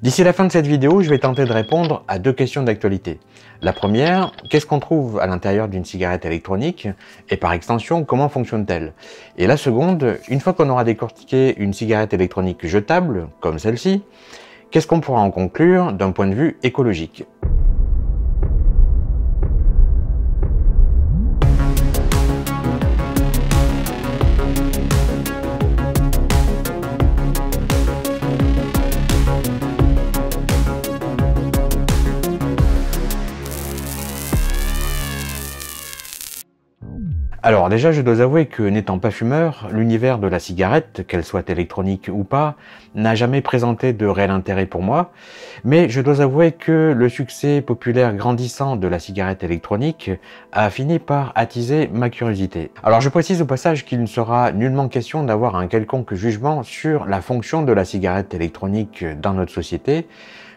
D'ici la fin de cette vidéo, je vais tenter de répondre à deux questions d'actualité. La première, qu'est-ce qu'on trouve à l'intérieur d'une cigarette électronique et par extension, comment fonctionne-t-elle? Et la seconde, une fois qu'on aura décortiqué une cigarette électronique jetable, comme celle-ci, qu'est-ce qu'on pourra en conclure d'un point de vue écologique? Alors déjà, je dois avouer que n'étant pas fumeur, l'univers de la cigarette, qu'elle soit électronique ou pas, n'a jamais présenté de réel intérêt pour moi, mais je dois avouer que le succès populaire grandissant de la cigarette électronique a fini par attiser ma curiosité. Alors je précise au passage qu'il ne sera nullement question d'avoir un quelconque jugement sur la fonction de la cigarette électronique dans notre société.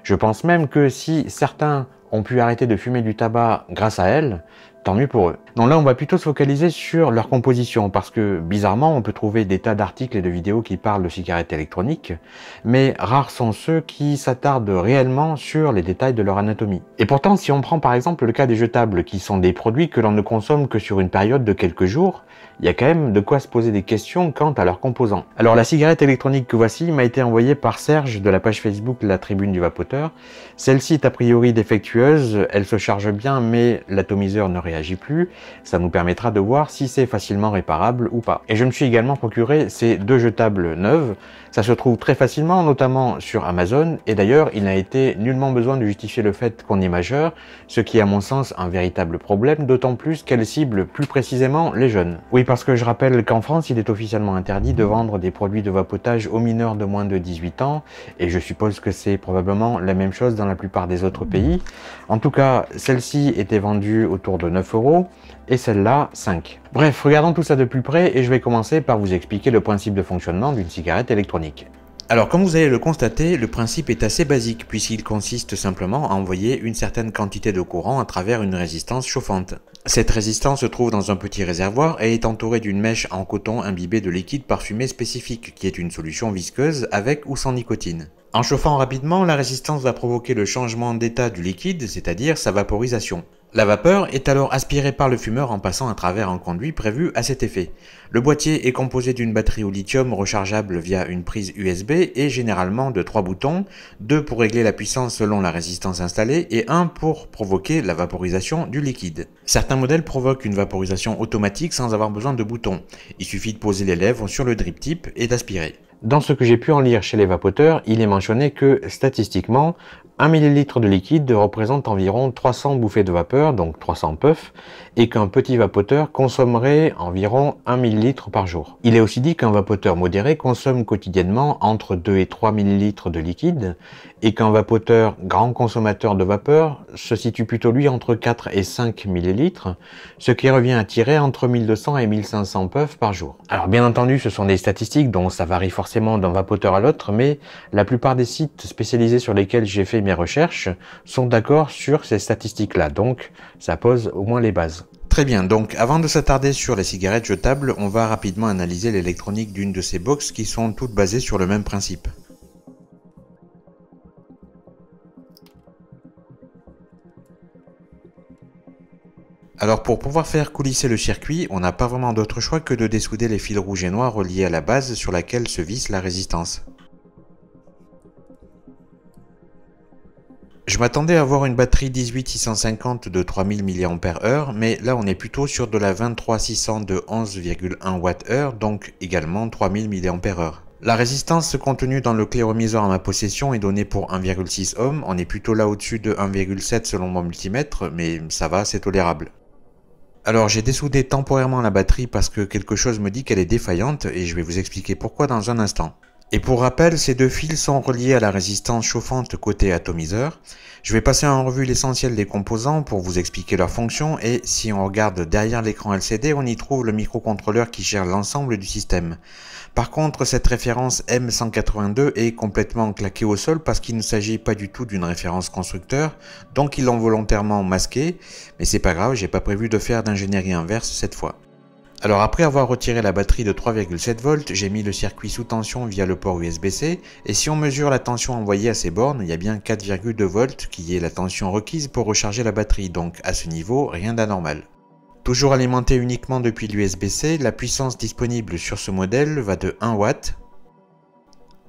Je pense même que si certains ont pu arrêter de fumer du tabac grâce à elle, tant mieux pour eux. Donc là, on va plutôt se focaliser sur leur composition, parce que bizarrement, on peut trouver des tas d'articles et de vidéos qui parlent de cigarettes électroniques, mais rares sont ceux qui s'attardent réellement sur les détails de leur anatomie. Et pourtant, si on prend par exemple le cas des jetables, qui sont des produits que l'on ne consomme que sur une période de quelques jours, il y a quand même de quoi se poser des questions quant à leurs composants. Alors la cigarette électronique que voici m'a été envoyée par Serge de la page Facebook La Tribune du Vapoteur. Celle-ci est a priori défectueuse, elle se charge bien mais l'atomiseur ne réagit plus. Ça nous permettra de voir si c'est facilement réparable ou pas. Et je me suis également procuré ces deux jetables neuves. Ça se trouve très facilement, notamment sur Amazon, et d'ailleurs il n'a été nullement besoin de justifier le fait qu'on est majeur, ce qui est à mon sens un véritable problème, d'autant plus qu'elle cible plus précisément les jeunes. Oui, parce que je rappelle qu'en France il est officiellement interdit de vendre des produits de vapotage aux mineurs de moins de 18 ans, et je suppose que c'est probablement la même chose dans la plupart des autres pays. En tout cas, celle-ci était vendue autour de 9 €, et celle-là 5. Bref, regardons tout ça de plus près et je vais commencer par vous expliquer le principe de fonctionnement d'une cigarette électronique. Alors comme vous allez le constater, le principe est assez basique puisqu'il consiste simplement à envoyer une certaine quantité de courant à travers une résistance chauffante. Cette résistance se trouve dans un petit réservoir et est entourée d'une mèche en coton imbibée de liquide parfumé spécifique qui est une solution visqueuse avec ou sans nicotine. En chauffant rapidement, la résistance va provoquer le changement d'état du liquide, c'est-à-dire sa vaporisation. La vapeur est alors aspirée par le fumeur en passant à travers un conduit prévu à cet effet. Le boîtier est composé d'une batterie au lithium rechargeable via une prise USB et généralement de 3 boutons, 2 pour régler la puissance selon la résistance installée et 1 pour provoquer la vaporisation du liquide. Certains modèles provoquent une vaporisation automatique sans avoir besoin de boutons. Il suffit de poser les lèvres sur le drip tip et d'aspirer. Dans ce que j'ai pu en lire chez les vapoteurs, il est mentionné que, statistiquement, 1 ml de liquide représente environ 300 bouffées de vapeur, donc 300 puffs, et qu'un petit vapoteur consommerait environ 1 ml par jour. Il est aussi dit qu'un vapoteur modéré consomme quotidiennement entre 2 et 3 ml de liquide, et qu'un vapoteur grand consommateur de vapeur se situe plutôt lui entre 4 et 5 ml, ce qui revient à tirer entre 1200 et 1500 puffs par jour. Alors bien entendu, ce sont des statistiques, donc ça varie forcément d'un vapoteur à l'autre, mais la plupart des sites spécialisés sur lesquels j'ai fait mes recherches sont d'accord sur ces statistiques-là, donc ça pose au moins les bases. Très bien, donc avant de s'attarder sur les cigarettes jetables, on va rapidement analyser l'électronique d'une de ces boxes qui sont toutes basées sur le même principe. Alors pour pouvoir faire coulisser le circuit, on n'a pas vraiment d'autre choix que de dessouder les fils rouges et noirs reliés à la base sur laquelle se visse la résistance. Je m'attendais à avoir une batterie 18650 de 3000 mAh, mais là on est plutôt sur de la 23600 de 11,1 Wh, donc également 3000 mAh. La résistance contenue dans le cléromiseur en ma possession est donnée pour 1,6 ohm, on est plutôt là au-dessus de 1,7 selon mon multimètre, mais ça va, c'est tolérable. Alors j'ai dessoudé temporairement la batterie parce que quelque chose me dit qu'elle est défaillante et je vais vous expliquer pourquoi dans un instant. Et pour rappel, ces deux fils sont reliés à la résistance chauffante côté atomiseur. Je vais passer en revue l'essentiel des composants pour vous expliquer leur fonction et si on regarde derrière l'écran LCD, on y trouve le microcontrôleur qui gère l'ensemble du système. Par contre, cette référence M182 est complètement claquée au sol parce qu'il ne s'agit pas du tout d'une référence constructeur, donc ils l'ont volontairement masquée, mais c'est pas grave, j'ai pas prévu de faire d'ingénierie inverse cette fois. Alors après avoir retiré la batterie de 3,7 volts, j'ai mis le circuit sous tension via le port USB-C, et si on mesure la tension envoyée à ces bornes, il y a bien 4,2 volts qui est la tension requise pour recharger la batterie, donc à ce niveau, rien d'anormal. Toujours alimenté uniquement depuis l'USB-C, la puissance disponible sur ce modèle va de 1 W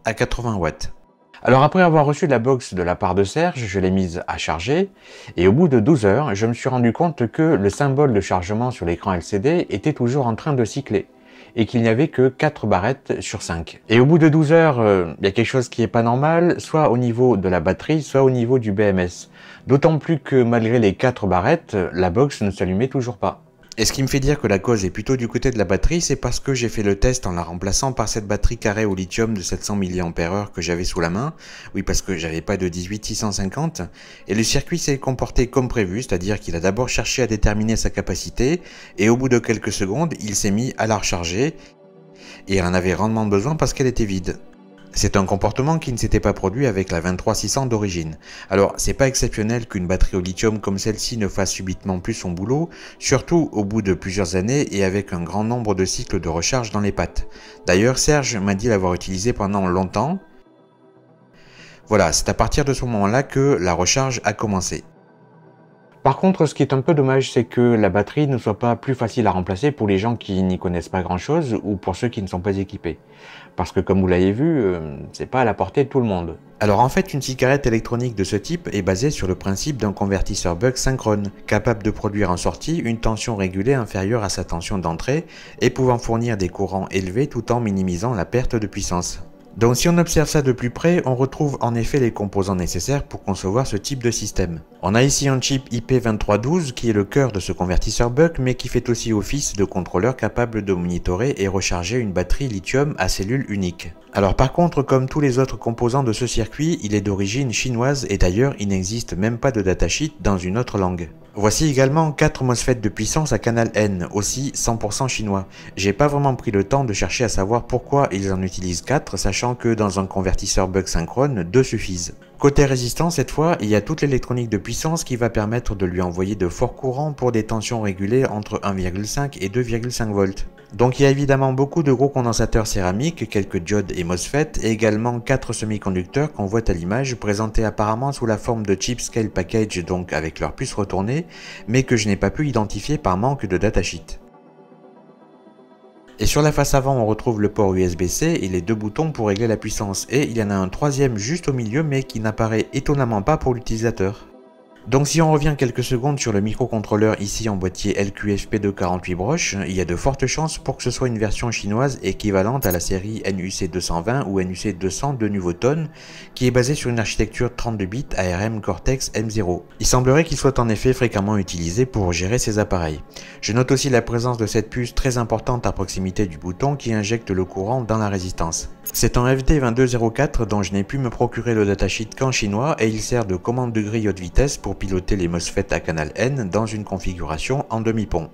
à 80 watts. Alors après avoir reçu la box de la part de Serge, je l'ai mise à charger, et au bout de 12 heures, je me suis rendu compte que le symbole de chargement sur l'écran LCD était toujours en train de cycler, et qu'il n'y avait que 4 barrettes sur 5. Et au bout de 12 heures, il y a quelque chose qui n'est pas normal, soit au niveau de la batterie, soit au niveau du BMS. D'autant plus que malgré les 4 barrettes, la box ne s'allumait toujours pas. Et ce qui me fait dire que la cause est plutôt du côté de la batterie, c'est parce que j'ai fait le test en la remplaçant par cette batterie carrée au lithium de 700 mAh que j'avais sous la main. Oui, parce que j'avais pas de 18650. Et le circuit s'est comporté comme prévu, c'est-à-dire qu'il a d'abord cherché à déterminer sa capacité, et au bout de quelques secondes, il s'est mis à la recharger, et elle en avait grandement besoin parce qu'elle était vide. C'est un comportement qui ne s'était pas produit avec la 23600 d'origine. Alors, c'est pas exceptionnel qu'une batterie au lithium comme celle-ci ne fasse subitement plus son boulot, surtout au bout de plusieurs années et avec un grand nombre de cycles de recharge dans les pattes. D'ailleurs, Serge m'a dit l'avoir utilisé pendant longtemps. Voilà, c'est à partir de ce moment-là que la recharge a commencé. Par contre, ce qui est un peu dommage, c'est que la batterie ne soit pas plus facile à remplacer pour les gens qui n'y connaissent pas grand-chose ou pour ceux qui ne sont pas équipés. Parce que comme vous l'avez vu, c'est pas à la portée de tout le monde. Alors en fait, une cigarette électronique de ce type est basée sur le principe d'un convertisseur buck synchrone, capable de produire en sortie une tension régulée inférieure à sa tension d'entrée et pouvant fournir des courants élevés tout en minimisant la perte de puissance. Donc si on observe ça de plus près, on retrouve en effet les composants nécessaires pour concevoir ce type de système. On a ici un chip IP2312 qui est le cœur de ce convertisseur buck, mais qui fait aussi office de contrôleur capable de monitorer et recharger une batterie lithium à cellule unique. Alors par contre, comme tous les autres composants de ce circuit, il est d'origine chinoise et d'ailleurs il n'existe même pas de datasheet dans une autre langue. Voici également 4 MOSFET de puissance à canal N, aussi 100% chinois. J'ai pas vraiment pris le temps de chercher à savoir pourquoi ils en utilisent 4, sachant que dans un convertisseur buck synchrone, 2 suffisent. Côté résistance, cette fois, il y a toute l'électronique de puissance qui va permettre de lui envoyer de forts courants pour des tensions régulées entre 1,5 et 2,5 volts. Donc il y a évidemment beaucoup de gros condensateurs céramiques, quelques diodes et MOSFET, et également 4 semi-conducteurs qu'on voit à l'image, présentés apparemment sous la forme de chip scale package, donc avec leur puce retournée, mais que je n'ai pas pu identifier par manque de datasheet. Et sur la face avant, on retrouve le port USB-C et les 2 boutons pour régler la puissance, et il y en a un troisième juste au milieu mais qui n'apparaît étonnamment pas pour l'utilisateur. Donc si on revient quelques secondes sur le microcontrôleur ici en boîtier LQFP de 48 broches, il y a de fortes chances pour que ce soit une version chinoise équivalente à la série NUC220 ou NUC200 de Nuvoton, qui est basée sur une architecture 32 bits ARM Cortex M0. Il semblerait qu'il soit en effet fréquemment utilisé pour gérer ces appareils. Je note aussi la présence de cette puce très importante à proximité du bouton qui injecte le courant dans la résistance. C'est un FD2204 dont je n'ai pu me procurer le datasheet qu'en chinois et il sert de commande de grille haute vitesse pour piloter les MOSFET à canal N dans une configuration en demi-pont.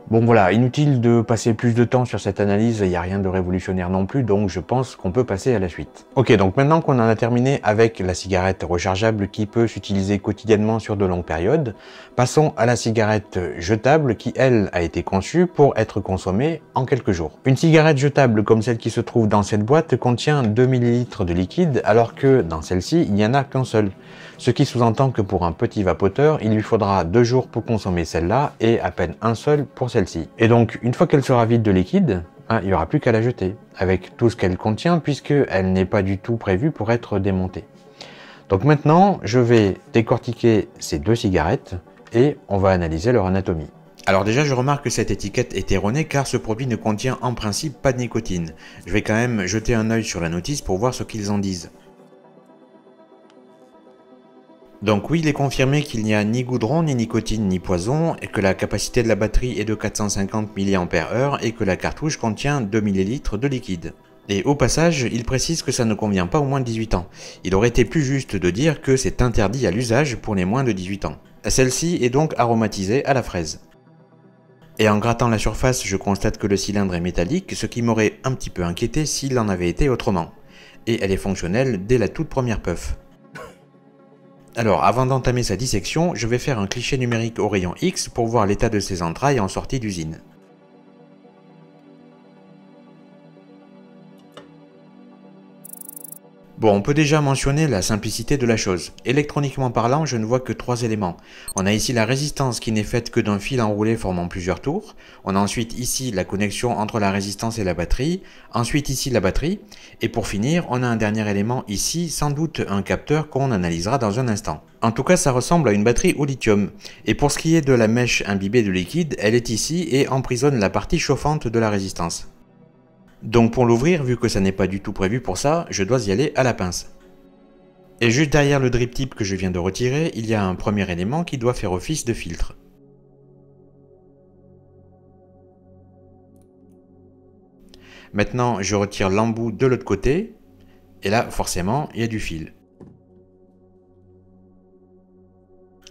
Bon voilà, inutile de passer plus de temps sur cette analyse, il n'y a rien de révolutionnaire non plus, donc je pense qu'on peut passer à la suite. Ok, donc maintenant qu'on en a terminé avec la cigarette rechargeable qui peut s'utiliser quotidiennement sur de longues périodes, passons à la cigarette jetable qui, elle, a été conçue pour être consommée en quelques jours. Une cigarette jetable comme celle qui se trouve dans cette boîte contient 2 ml de liquide, alors que dans celle-ci, il n'y en a qu'un seul. Ce qui sous-entend que pour un petit vapoteur, il lui faudra 2 jours pour consommer celle-là et à peine un seul pour celle-ci. Et donc, une fois qu'elle sera vide de liquide, il n'y aura plus qu'à la jeter, avec tout ce qu'elle contient, puisqu'elle n'est pas du tout prévue pour être démontée. Donc maintenant, je vais décortiquer ces 2 cigarettes et on va analyser leur anatomie. Alors déjà, je remarque que cette étiquette est erronée car ce produit ne contient en principe pas de nicotine. Je vais quand même jeter un œil sur la notice pour voir ce qu'ils en disent. Donc oui, il est confirmé qu'il n'y a ni goudron, ni nicotine, ni poison, et que la capacité de la batterie est de 450 mAh et que la cartouche contient 2 ml de liquide. Et au passage, il précise que ça ne convient pas aux moins de 18 ans. Il aurait été plus juste de dire que c'est interdit à l'usage pour les moins de 18 ans. Celle-ci est donc aromatisée à la fraise. Et en grattant la surface, je constate que le cylindre est métallique, ce qui m'aurait un petit peu inquiété s'il en avait été autrement. Et elle est fonctionnelle dès la toute première puff. Alors, avant d'entamer sa dissection, je vais faire un cliché numérique au rayon X pour voir l'état de ses entrailles en sortie d'usine. Bon, on peut déjà mentionner la simplicité de la chose. Électroniquement parlant, je ne vois que 3 éléments. On a ici la résistance qui n'est faite que d'un fil enroulé formant plusieurs tours. On a ensuite ici la connexion entre la résistance et la batterie. Ensuite ici la batterie. Et pour finir, on a un dernier élément ici, sans doute un capteur qu'on analysera dans un instant. En tout cas, ça ressemble à une batterie au lithium. Et pour ce qui est de la mèche imbibée de liquide, elle est ici et emprisonne la partie chauffante de la résistance. Donc pour l'ouvrir, vu que ça n'est pas du tout prévu pour ça, je dois y aller à la pince. Et juste derrière le drip tip que je viens de retirer, il y a un premier élément qui doit faire office de filtre. Maintenant, je retire l'embout de l'autre côté, et là, forcément, il y a du fil.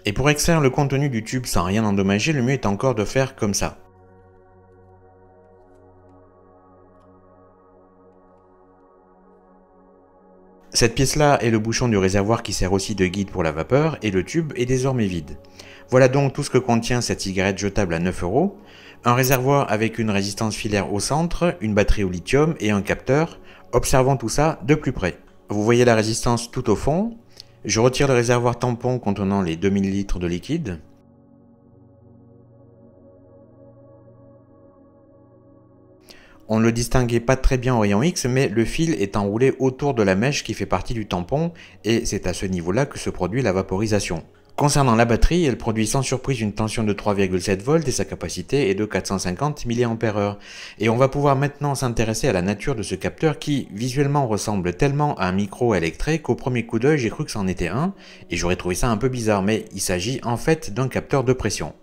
Et pour extraire le contenu du tube sans rien endommager, le mieux est encore de faire comme ça. Cette pièce-là est le bouchon du réservoir qui sert aussi de guide pour la vapeur et le tube est désormais vide. Voilà donc tout ce que contient cette cigarette jetable à 9 €. Un réservoir avec une résistance filaire au centre, une batterie au lithium et un capteur. Observons tout ça de plus près. Vous voyez la résistance tout au fond. Je retire le réservoir tampon contenant les 2000 litres de liquide. On ne le distinguait pas très bien au rayon X, mais le fil est enroulé autour de la mèche qui fait partie du tampon, et c'est à ce niveau-là que se produit la vaporisation. Concernant la batterie, elle produit sans surprise une tension de 3,7 volts et sa capacité est de 450 mAh. Et on va pouvoir maintenant s'intéresser à la nature de ce capteur qui visuellement ressemble tellement à un micro électrique qu'au premier coup d'œil j'ai cru que c'en était un, et j'aurais trouvé ça un peu bizarre, mais il s'agit en fait d'un capteur de pression.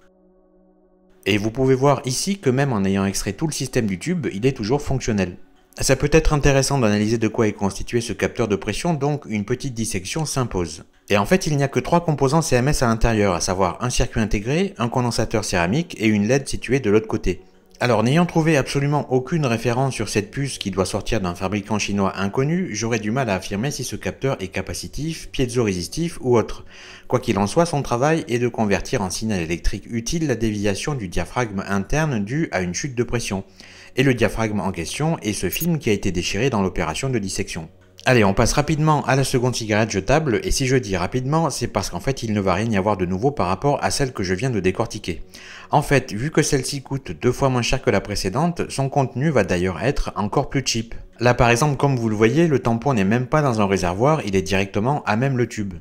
Et vous pouvez voir ici que même en ayant extrait tout le système du tube, il est toujours fonctionnel. Ça peut être intéressant d'analyser de quoi est constitué ce capteur de pression, donc une petite dissection s'impose. Et en fait, il n'y a que 3 composants CMS à l'intérieur, à savoir un circuit intégré, un condensateur céramique et une LED située de l'autre côté. Alors, n'ayant trouvé absolument aucune référence sur cette puce qui doit sortir d'un fabricant chinois inconnu, j'aurais du mal à affirmer si ce capteur est capacitif, piézo-résistif ou autre. Quoi qu'il en soit, son travail est de convertir en signal électrique utile la déviation du diaphragme interne due à une chute de pression. Et le diaphragme en question est ce film qui a été déchiré dans l'opération de dissection. Allez, on passe rapidement à la seconde cigarette jetable, et si je dis rapidement, c'est parce qu'en fait il ne va rien y avoir de nouveau par rapport à celle que je viens de décortiquer. En fait, vu que celle-ci coûte 2 fois moins cher que la précédente, son contenu va d'ailleurs être encore plus cheap. Là par exemple, comme vous le voyez, le tampon n'est même pas dans un réservoir, il est directement à même le tube.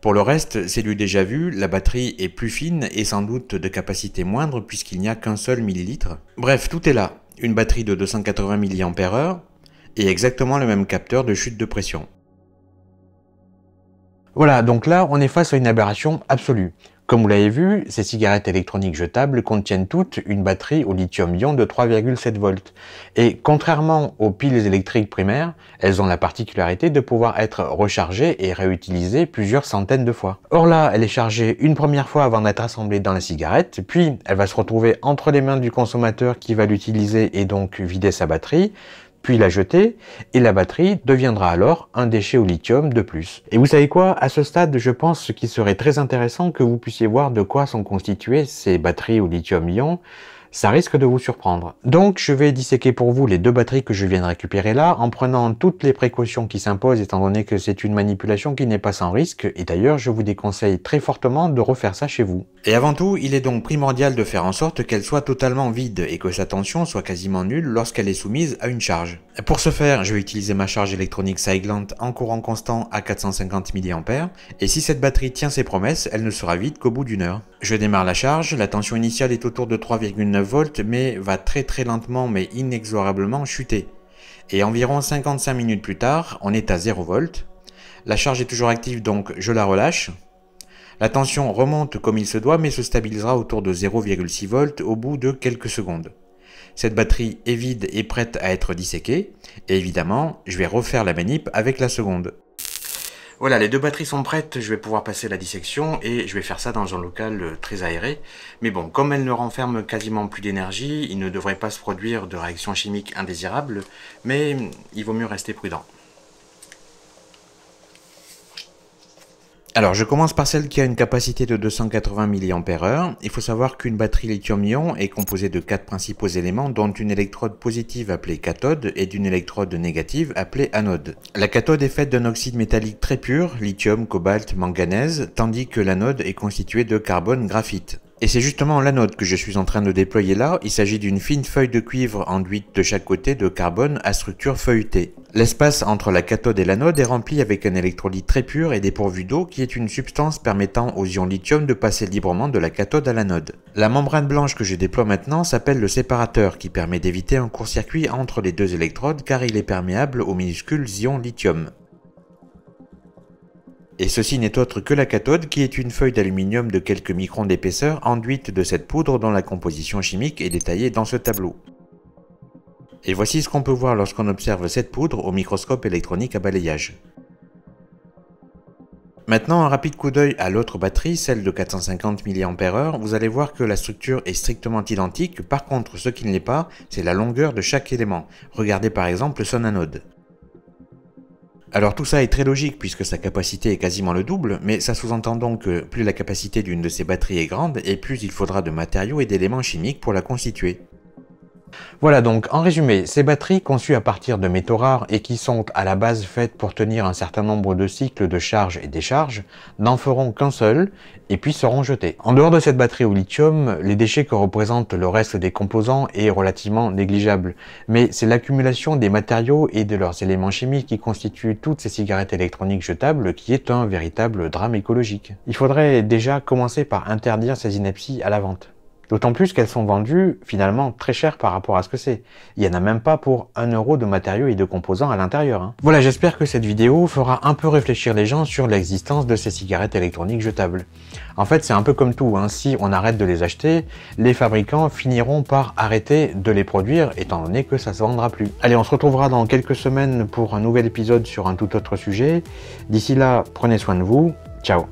Pour le reste, c'est du déjà vu, la batterie est plus fine et sans doute de capacité moindre puisqu'il n'y a qu'un seul millilitre. Bref, tout est là, une batterie de 280 mAh, et exactement le même capteur de chute de pression. Voilà, donc là, on est face à une aberration absolue. Comme vous l'avez vu, ces cigarettes électroniques jetables contiennent toutes une batterie au lithium-ion de 3,7 volts. Et contrairement aux piles électriques primaires, elles ont la particularité de pouvoir être rechargées et réutilisées plusieurs centaines de fois. Or là, elle est chargée une première fois avant d'être assemblée dans la cigarette, puis elle va se retrouver entre les mains du consommateur qui va l'utiliser et donc vider sa batterie, puis la jeter, et la batterie deviendra alors un déchet au lithium de plus. Et vous savez quoi? À ce stade, je pense qu'il serait très intéressant que vous puissiez voir de quoi sont constituées ces batteries au lithium-ion. Ça risque de vous surprendre. Donc, je vais disséquer pour vous les 2 batteries que je viens de récupérer là, en prenant toutes les précautions qui s'imposent, étant donné que c'est une manipulation qui n'est pas sans risque, et d'ailleurs, je vous déconseille très fortement de refaire ça chez vous. Et avant tout, il est donc primordial de faire en sorte qu'elle soit totalement vide, et que sa tension soit quasiment nulle lorsqu'elle est soumise à une charge. Pour ce faire, je vais utiliser ma charge électronique Siglent en courant constant à 450 mA, et si cette batterie tient ses promesses, elle ne sera vide qu'au bout d'1 heure. Je démarre la charge, la tension initiale est autour de 3,9 volts, mais va très lentement mais inexorablement chuter. Et environ 55 minutes plus tard, on est à 0 volts. La charge est toujours active, donc je la relâche. La tension remonte comme il se doit, mais se stabilisera autour de 0,6 volts au bout de quelques secondes. Cette batterie est vide et prête à être disséquée, et évidemment, je vais refaire la manip avec la seconde. Voilà, les 2 batteries sont prêtes, je vais pouvoir passer la dissection et je vais faire ça dans un local très aéré. Mais bon, comme elles ne renferment quasiment plus d'énergie, il ne devrait pas se produire de réaction chimique indésirable, mais il vaut mieux rester prudent. Alors, je commence par celle qui a une capacité de 280 mAh. Il faut savoir qu'une batterie lithium-ion est composée de 4 principaux éléments, dont une électrode positive appelée cathode et d'une électrode négative appelée anode. La cathode est faite d'un oxyde métallique très pur, lithium, cobalt, manganèse, tandis que l'anode est constituée de carbone, graphite. Et c'est justement l'anode que je suis en train de déployer là. Il s'agit d'une fine feuille de cuivre enduite de chaque côté de carbone à structure feuilletée. L'espace entre la cathode et l'anode est rempli avec un électrolyte très pur et dépourvu d'eau qui est une substance permettant aux ions lithium de passer librement de la cathode à l'anode. La membrane blanche que je déploie maintenant s'appelle le séparateur qui permet d'éviter un court-circuit entre les deux électrodes car il est perméable aux minuscules ions lithium. Et ceci n'est autre que la cathode qui est une feuille d'aluminium de quelques microns d'épaisseur enduite de cette poudre dont la composition chimique est détaillée dans ce tableau. Et voici ce qu'on peut voir lorsqu'on observe cette poudre au microscope électronique à balayage. Maintenant un rapide coup d'œil à l'autre batterie, celle de 450 mAh, vous allez voir que la structure est strictement identique, par contre ce qui ne l'est pas, c'est la longueur de chaque élément. Regardez par exemple son anode. Alors tout ça est très logique puisque sa capacité est quasiment le double, mais ça sous-entend donc que plus la capacité d'une de ces batteries est grande et plus il faudra de matériaux et d'éléments chimiques pour la constituer. Voilà donc en résumé, ces batteries conçues à partir de métaux rares et qui sont à la base faites pour tenir un certain nombre de cycles de charge et décharge, n'en feront qu'un seul et puis seront jetées. En dehors de cette batterie au lithium, les déchets que représente le reste des composants est relativement négligeable, mais c'est l'accumulation des matériaux et de leurs éléments chimiques qui constituent toutes ces cigarettes électroniques jetables qui est un véritable drame écologique. Il faudrait déjà commencer par interdire ces inepties à la vente. D'autant plus qu'elles sont vendues finalement très cher par rapport à ce que c'est. Il n'y en a même pas pour 1 € de matériaux et de composants à l'intérieur. Voilà, j'espère que cette vidéo fera un peu réfléchir les gens sur l'existence de ces cigarettes électroniques jetables. En fait, c'est un peu comme tout, si on arrête de les acheter, les fabricants finiront par arrêter de les produire étant donné que ça ne se vendra plus. Allez, on se retrouvera dans quelques semaines pour un nouvel épisode sur un tout autre sujet. D'ici là, prenez soin de vous. Ciao.